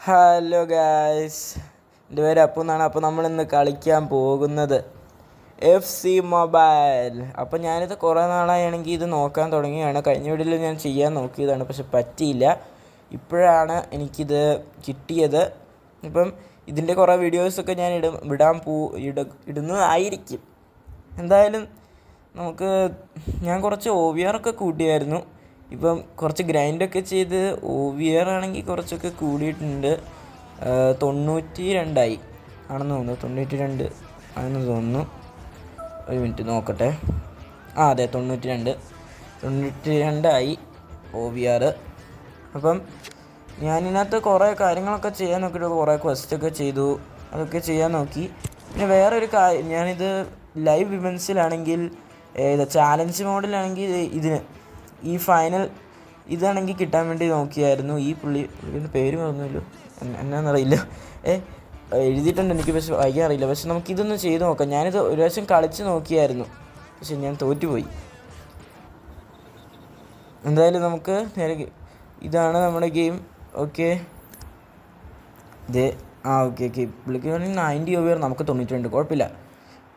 Hello guys, എൻ്റെ പേര് അപ്പു എന്നാണ്. അപ്പോൾ നമ്മളിന്ന് കളിക്കാൻ പോകുന്നത് FC മൊബൈൽ. അപ്പോൾ ഞാനിത് കുറേ നാളായാണെങ്കിൽ ഇത് നോക്കാൻ തുടങ്ങിയാണ്. കഴിഞ്ഞ വീഡിയോയിൽ ഞാൻ ചെയ്യാൻ നോക്കിയതാണ്, പക്ഷെ പറ്റിയില്ല. ഇപ്പോഴാണ് എനിക്കിത് കിട്ടിയത്. ഇപ്പം ഇതിൻ്റെ കുറേ വീഡിയോസൊക്കെ ഞാൻ ഇടുന്നതായിരിക്കും. എന്തായാലും ഞാൻ കുറച്ച് OVR ഒക്കെ കൂട്ടിയായിരുന്നു. ഇപ്പം കുറച്ച് ഗ്രൈൻഡൊക്കെ ചെയ്ത് OVR ആണെങ്കിൽ കുറച്ചൊക്കെ കൂടിയിട്ടുണ്ട്. 92 ആണെന്ന് തോന്നുന്നു. 92 ആണെന്ന് തോന്നുന്നു. ഒരു മിനിറ്റ് നോക്കട്ടെ. അതെ, 92 OVR. അപ്പം ഞാനിതിനകത്ത് കുറേ കാര്യങ്ങളൊക്കെ ചെയ്യാൻ നോക്കിയിട്ട് കുറേ ക്വസ്റ്റൊക്കെ ചെയ്തു. അതൊക്കെ ചെയ്യാൻ നോക്കി. പിന്നെ വേറൊരു കാര്യം, ഞാനിത് ലൈവ് ഇവൻസിലാണെങ്കിൽ ചാലഞ്ച് മോഡിലാണെങ്കിൽ ഈ ഫൈനൽ ഇതാണെങ്കിൽ കിട്ടാൻ വേണ്ടി നോക്കിയായിരുന്നു. പുള്ളിയുടെ പേര് പറഞ്ഞല്ലോ, എന്നാന്നറിയില്ല. എഴുതിയിട്ടുണ്ട്, എനിക്ക് പക്ഷെ വായിക്കാൻ അറിയില്ല. പക്ഷെ നമുക്കിതൊന്ന് ചെയ്ത് നോക്കാം. ഞാനിത് ഒരു പ്രാവശ്യം കളിച്ച് നോക്കിയായിരുന്നു, പക്ഷെ ഞാൻ തോറ്റുപോയി. എന്തായാലും നമുക്ക് നേരെ ഇതാണ് നമ്മുടെ ഗെയിം. ഓക്കെ, ഓക്കെ പുള്ളിക്ക് 90 OVR, നമുക്ക് 92. കുഴപ്പമില്ല.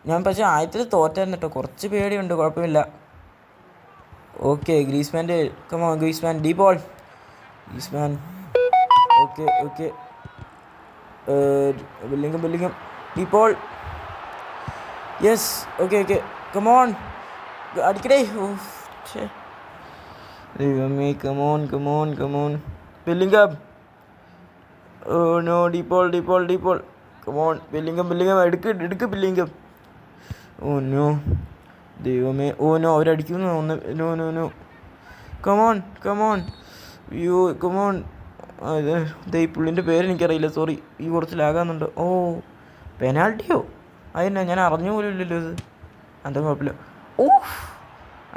ഞാൻ പക്ഷേ ആദ്യത്തിൽ തോറ്റായിരുന്നു കേട്ടോ, കുറച്ച് പേടിയുണ്ട്. കുഴപ്പമില്ല. ഓക്കെ, ഗ്രീസ്മാൻ്റെ come on, Griezmann De Paul, Griezmann. Okay Bellingham De Paul. Yes, okay come on, അടിക്കടേ. ദൈവമേ, come on Bellingham. Oh no, De Paul. Come on Bellingham, എടുക്ക് ബെല്ലിംഗം. ഓ നോ, ദൈവമേ. ഓ നോ, അവരടിക്കുന്നു. No come on you come on. ഈ പുള്ളിൻ്റെ പേര് എനിക്കറിയില്ല, സോറി. ഈ കുറച്ച് ലാഗാകുന്നുണ്ട്. ഓ, പെനാൽറ്റിയോ? അതെന്നാ, ഞാൻ അറിഞ്ഞ പോലും ഇല്ലല്ലോ ഇത്. എന്താ കുഴപ്പമില്ല. ഓ,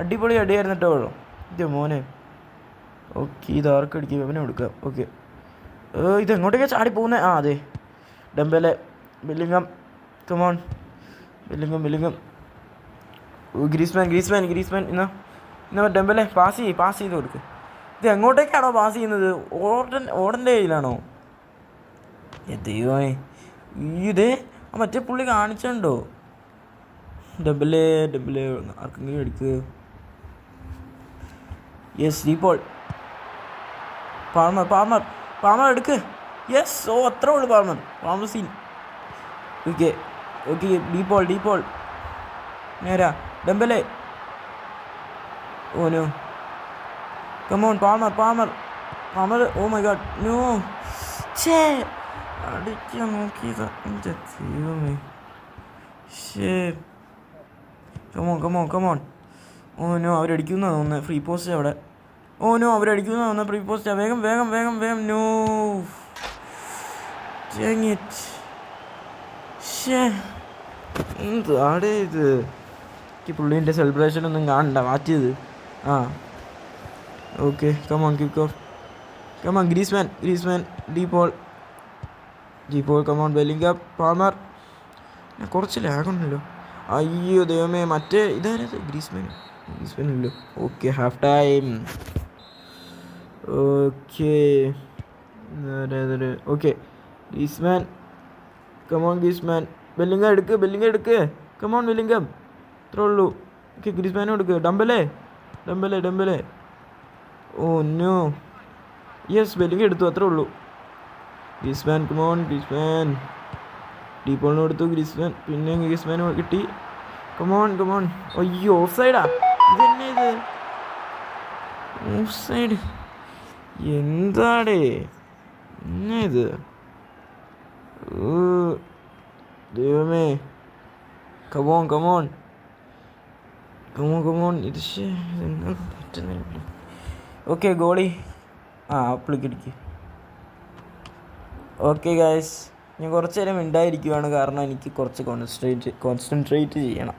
അടിപൊളി അടിയായിരുന്നു കേട്ടോ ഇത് മോനെ. ഓക്കെ, ഇത് ആർക്ക് അടിക്കുക? അവനെ കൊടുക്കാം. ഓക്കെ, ഇതെങ്ങോട്ടേക്കാണ് ചാടി പോകുന്നത്? അതെ, Dembele, Bellingham, come on Bellingham. Griezmann. എന്നാ ഡെമ്പലെ പാസ് ചെയ്ത് കൊടുക്ക്. ഇത് എങ്ങോട്ടേക്കാണോ പാസ് ചെയ്യുന്നത്? ഓടൻ്റെ കയ്യിലാണോ? ദൈവമേ, ഇതേ മറ്റേ പുള്ളി കാണിച്ചുണ്ടോ? ഡെമ്പലെ ആർക്കെങ്കിലും എടുക്കുക. Yes, De Paul. പാമർ എടുക്ക്. യെസ്, ഓ അത്രേ ഉള്ളൂ. Palmer scene. ഓക്കെ ഡീപോൾ നേരാ. Dembele. Oh no, come on Palmer. Oh my god, no. അടിക്കാൻ നോക്കിയതാ, എൻ്റെ ദൈവമേ. കമോൺ. ഓ നോ, അവരടിക്കുന്ന തോന്നുന്നത്. ഫ്രീ പോസ്റ്റ് അവിടെ. ഓ നോ, അവരടിക്കുന്ന തോന്നുന്നത്. ഫ്രീ പോസ്റ്റാ. വേഗം. നോ, എന്താണ് ഇത്? എനിക്ക് പുള്ളീൻ്റെ സെലിബ്രേഷനൊന്നും കാണണ്ട, മാറ്റിയത്. Okay, come on kick off. Come on Griezmann. De Paul. Come on Bellingham. Palmer. കുറച്ച് ലാഗുണ്ടല്ലോ. അയ്യോ ദൈവമേ, മറ്റേ ഇതാരത്? ഗ്രീസ്മാനല്ലോ. Okay, half time. Okay Griezmann. Come on Griezmann. Bellingham എടുക്ക്. Come on Bellingham. ഇത്രേ ഉള്ളൂ. ഓക്കെ, ഗ്രീസ്മാനും എടുക്ക്. Dembele. Oh no. Yes, Bellingham എടുത്തു. അത്രേ ഉള്ളൂ. Griezmann, come on Griezmann. ഡീപോളിന് കൊടുത്തു ഗ്രീസ്മാൻ. പിന്നെ ഗ്രീസ്മാന് കിട്ടി. കമോൺ. അയ്യോ, ഓഫ് സൈഡാ. ഇതന്നെ ഇത് ഓഫ് സൈഡ്. എന്താടേ എന്നാ ഇത്? ദൈവമേ, കമോൺ. ഇത് പറ്റുന്നില്ല. Okay, goalie. അപ്പിളിക്കടിക്ക്. ഓക്കെ ഗായ്സ്, ഞാൻ കുറച്ച് നേരം മിണ്ടായിരിക്കുവാണ്, കാരണം എനിക്ക് കുറച്ച് കോൺസെൻട്രേറ്റ് ചെയ്യണം.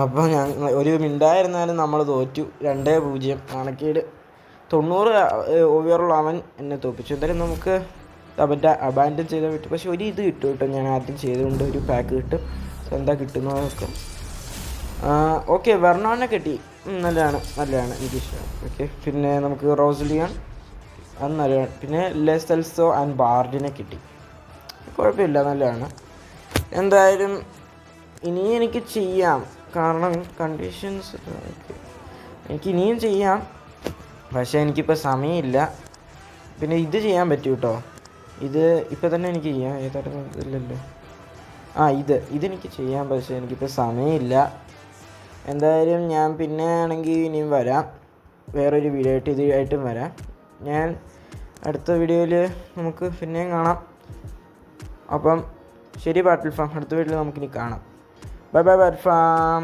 അപ്പോൾ ഒരു മിണ്ടായിരുന്നാലും നമ്മൾ തോറ്റു. 2-0 നാണക്കേട്. 90 ഓവറുള്ള അവൻ എന്നെ തോപ്പിച്ചു. എന്തായാലും നമുക്ക് അവൻ്റെ അബാൻഡൻ ചെയ്താൽ പറ്റും. പക്ഷെ ഒരു ഇത് കിട്ടും കേട്ടോ, ഞാൻ ആദ്യം ചെയ്തുകൊണ്ട് ഒരു പാക്ക് കിട്ടും. എന്താ കിട്ടുന്നതൊക്കെ ഓക്കെ. വെർണോനെ കിട്ടി, നല്ലതാണ് എനിക്കിഷ്ടമാണ്. ഓക്കെ, പിന്നെ നമുക്ക് റോസ്ലിയൻ, അത് നല്ലതാണ്. പിന്നെ ലെസൽസോ ആൻഡ് ബാർഡിനെ കിട്ടി, കുഴപ്പമില്ല, നല്ലതാണ്. എന്തായാലും ഇനി എനിക്ക് ചെയ്യാം, കാരണം കണ്ടീഷൻസ് എനിക്ക് ഇനിയും ചെയ്യാം, പക്ഷേ എനിക്കിപ്പോൾ സമയമില്ല. പിന്നെ ഇത് ചെയ്യാൻ പറ്റും കേട്ടോ, ഇത് ഇപ്പം തന്നെ എനിക്ക് ചെയ്യാം. ഏതായാലും ഇല്ലല്ലോ, ഇതെനിക്ക് ചെയ്യാം, പക്ഷേ എനിക്കിപ്പോൾ സമയമില്ല. എന്തായാലും ഞാൻ പിന്നെ ആണെങ്കിൽ ഇനിയും വരാം, വേറൊരു വീഡിയോ ആയിട്ട് ഇതായിട്ടും വരാം. ഞാൻ അടുത്ത വീഡിയോയിൽ നമുക്ക് പിന്നെയും കാണാം. അപ്പം ശരി ബാറ്റിൽ ഫാം, അടുത്ത വീഡിയോയിൽ നമുക്കിനി കാണാം. ബൈ ബൈ ബാറ്റിൽ ഫാം.